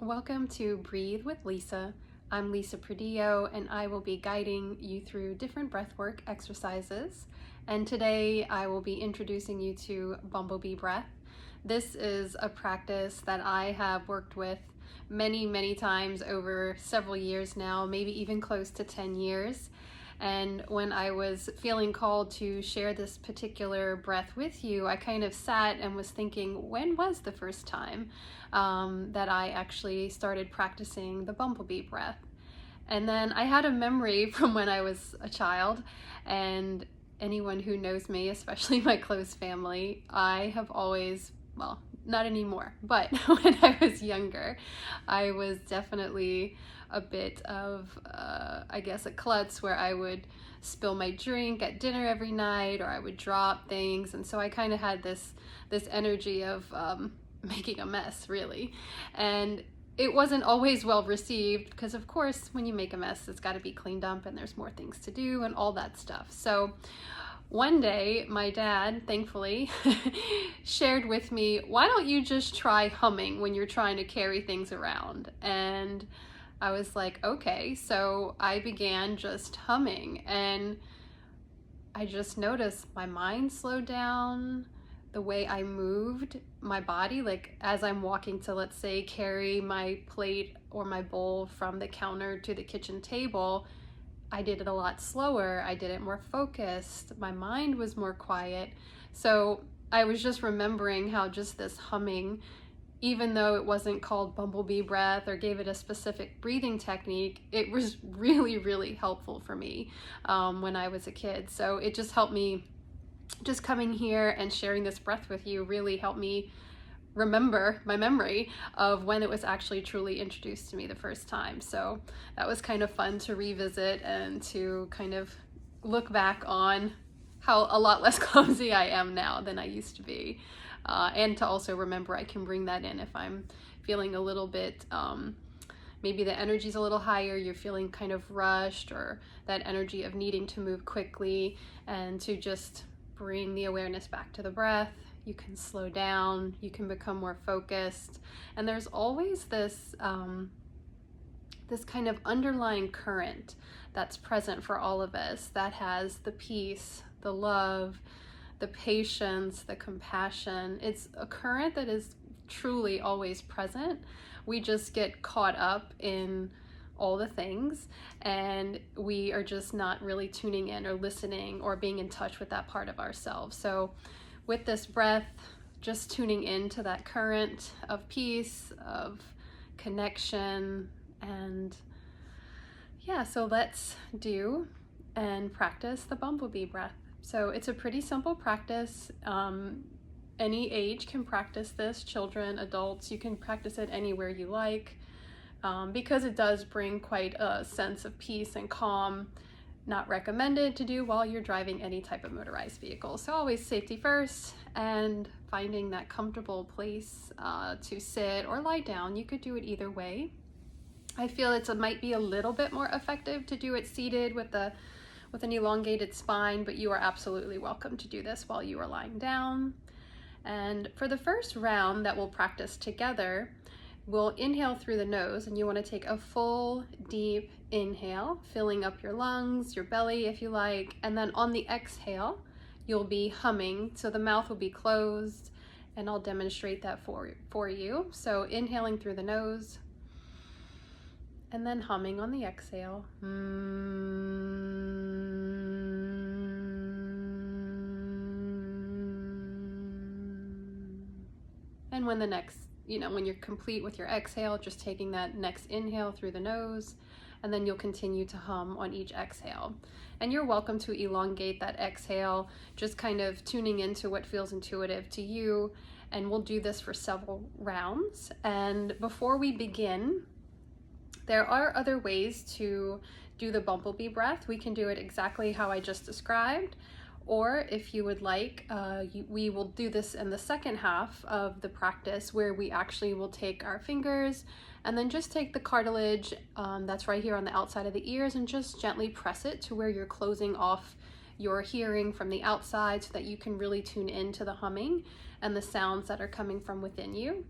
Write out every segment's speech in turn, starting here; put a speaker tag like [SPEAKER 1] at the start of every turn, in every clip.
[SPEAKER 1] Welcome to Breathe with Lisa. I'm Lisa Pradillo, and I will be guiding you through different breathwork exercises. And today I will be introducing you to Bumblebee Breath. This is a practice that I have worked with many times over several years now, maybe even close to 10 years. And when I was feeling called to share this particular breath with you, I kind of sat and was thinking, when was the first time that I actually started practicing the bumblebee breath? And then I had a memory from when I was a child, and anyone who knows me, especially my close family, I have always, well, not anymore, but when I was younger, I was definitely a bit of, I guess, a klutz where I would spill my drink at dinner every night, or I would drop things. And so I kind of had this energy of making a mess, really. And it wasn't always well received because, of course, when you make a mess, it's got to be cleaned up and there's more things to do and all that stuff. So one day, my dad, thankfully, shared with me, why don't you just try humming when you're trying to carry things around? And I was like, okay. So I began just humming, and I just noticed my mind slowed down, the way I moved my body, like as I'm walking to, let's say, carry my plate or my bowl from the counter to the kitchen table, I did it a lot slower. I did it more focused. My mind was more quiet. So I was just remembering how just this humming, even though it wasn't called bumblebee breath or gave it a specific breathing technique, it was really helpful for me when I was a kid. So it just helped me, just coming here and sharing this breath with you really helped me remember my memory of when it was actually truly introduced to me the first time. So that was kind of fun to revisit and to kind of look back on how a lot less clumsy I am now than I used to be. And to also remember I can bring that in if I'm feeling a little bit, maybe the energy's a little higher, you're feeling kind of rushed, or that energy of needing to move quickly, and to just bring the awareness back to the breath. You can slow down, you can become more focused, and there's always this this kind of underlying current that's present for all of us that has the peace, the love, the patience, the compassion. It's a current that is truly always present. We just get caught up in all the things, and we are just not really tuning in or listening or being in touch with that part of ourselves. So with this breath, just tuning into that current of peace, of connection, and yeah, so let's do and practice the bumblebee breath. So it's a pretty simple practice. Any age can practice this, children, adults, you can practice it anywhere you like, because it does bring quite a sense of peace and calm. Not recommended to do while you're driving any type of motorized vehicle. So always safety first, and finding that comfortable place to sit or lie down. You could do it either way. I feel it might be a little bit more effective to do it seated with an elongated spine, but you are absolutely welcome to do this while you are lying down. And for the first round that we'll practice together, we'll inhale through the nose, and you want to take a full deep inhale, filling up your lungs, your belly if you like, and then on the exhale, you'll be humming. So the mouth will be closed, and I'll demonstrate that for you. So inhaling through the nose, and then humming on the exhale. And when when you're complete with your exhale, just taking that next inhale through the nose, and then you'll continue to hum on each exhale. And you're welcome to elongate that exhale, just kind of tuning into what feels intuitive to you. And we'll do this for several rounds. And before we begin, there are other ways to do the bumblebee breath. We can do it exactly how I just described, or if you would like, we will do this in the second half of the practice, where we actually will take our fingers and then just take the cartilage that's right here on the outside of the ears and just gently press it to where you're closing off your hearing from the outside, so that you can really tune into the humming and the sounds that are coming from within you.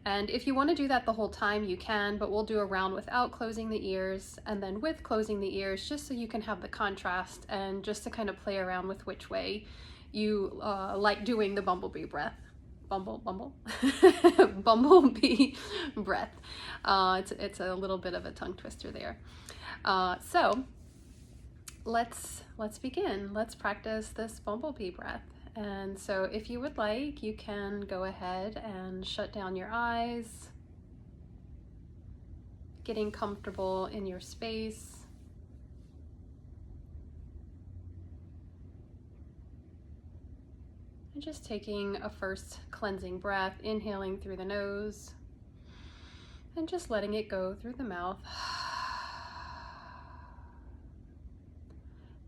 [SPEAKER 1] And if you want to do that the whole time, you can, but we'll do a round without closing the ears and then with closing the ears, just so you can have the contrast and just to kind of play around with which way you like doing the bumblebee breath. Bumblebee breath. It's a little bit of a tongue twister there. So let's begin. Let's practice this bumblebee breath. And so if you would like, you can go ahead and shut down your eyes, getting comfortable in your space. And just taking a first cleansing breath, inhaling through the nose and just letting it go through the mouth.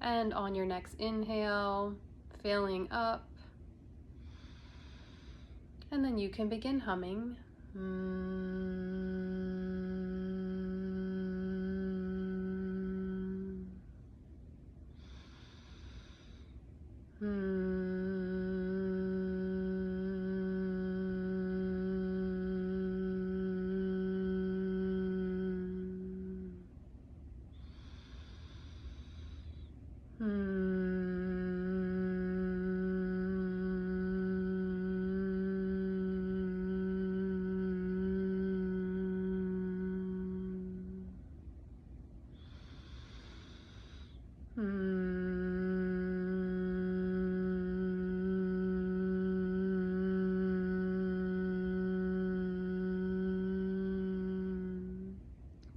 [SPEAKER 1] And on your next inhale, filling up, and then you can begin humming.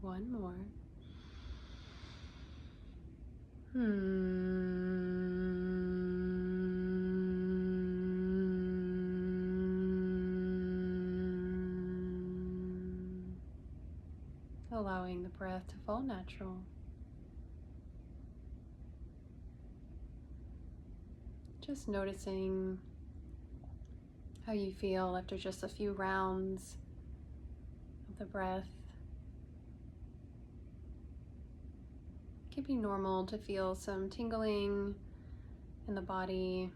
[SPEAKER 1] One more. Allowing the breath to fall natural. Just noticing how you feel after just a few rounds of the breath. It can be normal to feel some tingling in the body.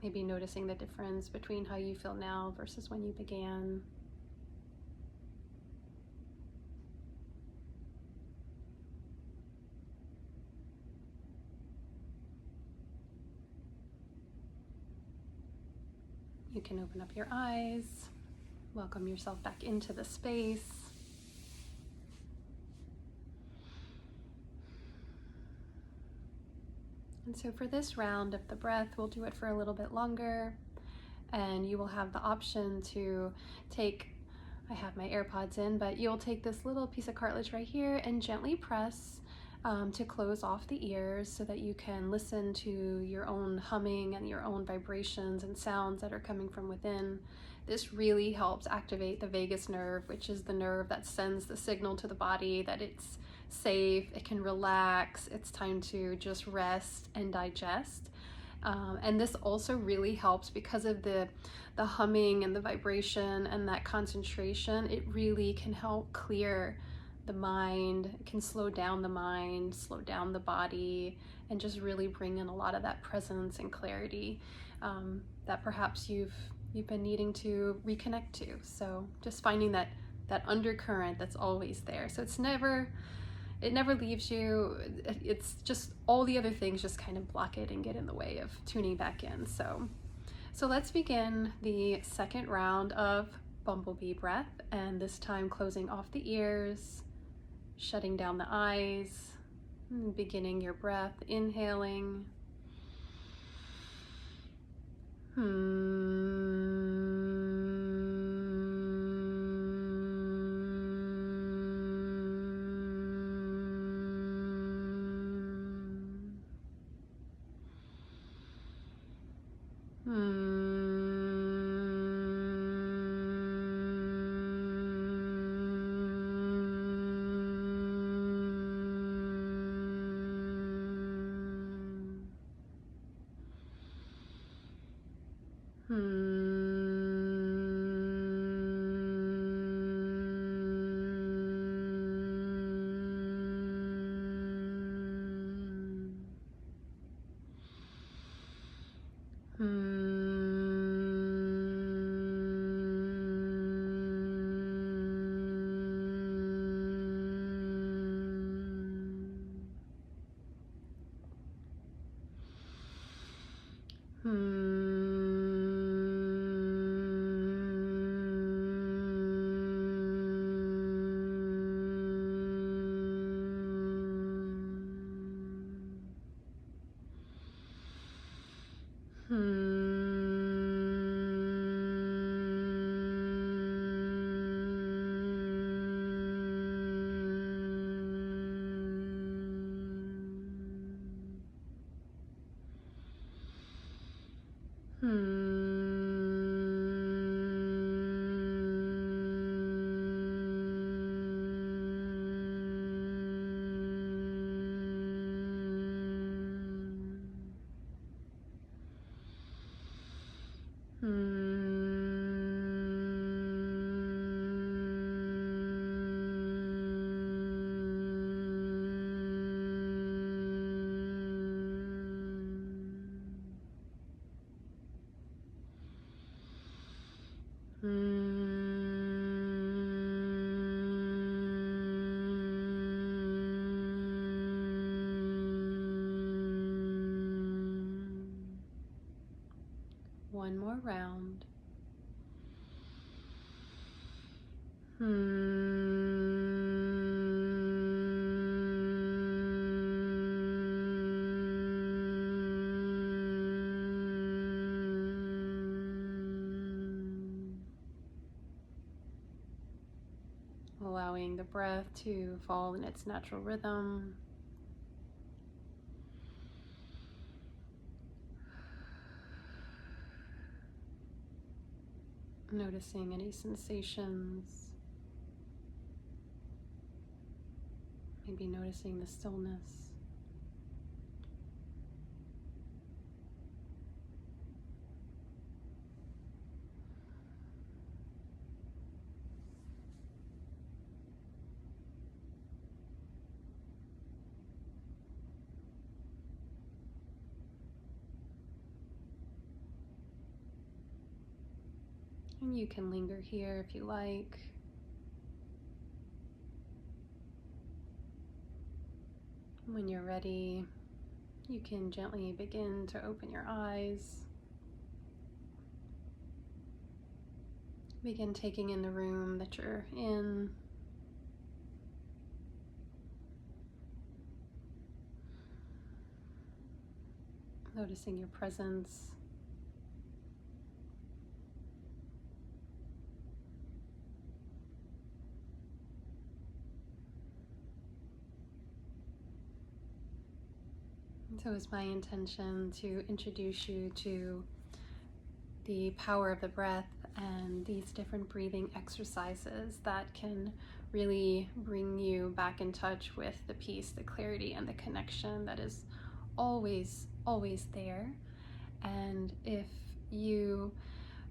[SPEAKER 1] Maybe noticing the difference between how you feel now versus when you began. You can open up your eyes, welcome yourself back into the space. And so for this round of the breath, we'll do it for a little bit longer, and you will have the option to take, I have my AirPods in, but you'll take this little piece of cartilage right here and gently press to close off the ears so that you can listen to your own humming and your own vibrations and sounds that are coming from within. This really helps activate the vagus nerve, which is the nerve that sends the signal to the body that it's safe, it can relax, it's time to just rest and digest. And this also really helps because of the humming and the vibration and that concentration. It really can help clear the mind, it can slow down the mind, slow down the body, and just really bring in a lot of that presence and clarity that perhaps you've been needing to reconnect to. So just finding that undercurrent that's always there. So it never leaves you. It's just all the other things just kind of block it and get in the way of tuning back in. So let's begin the second round of bumblebee breath, and this time closing off the ears, shutting down the eyes, and beginning your breath, inhaling. more round. Allowing the breath to fall in its natural rhythm. Noticing any sensations. Maybe noticing the stillness. And you can linger here if you like. When you're ready, you can gently begin to open your eyes. Begin taking in the room that you're in. Noticing your presence. So it's my intention to introduce you to the power of the breath and these different breathing exercises that can really bring you back in touch with the peace, the clarity, and the connection that is always, always there. And if you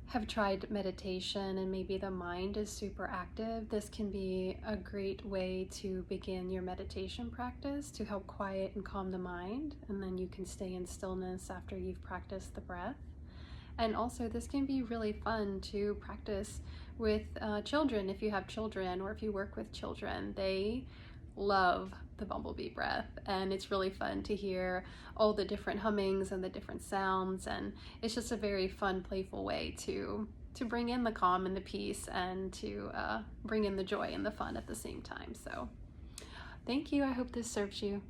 [SPEAKER 1] have tried meditation and maybe the mind is super active, this can be a great way to begin your meditation practice to help quiet and calm the mind, and then you can stay in stillness after you've practiced the breath. And also this can be really fun to practice with children if you have children or if you work with children. They love the bumblebee breath, and it's really fun to hear all the different hummings and the different sounds, and it's just a very fun, playful way to bring in the calm and the peace, and to bring in the joy and the fun at the same time. So thank you. I hope this serves you.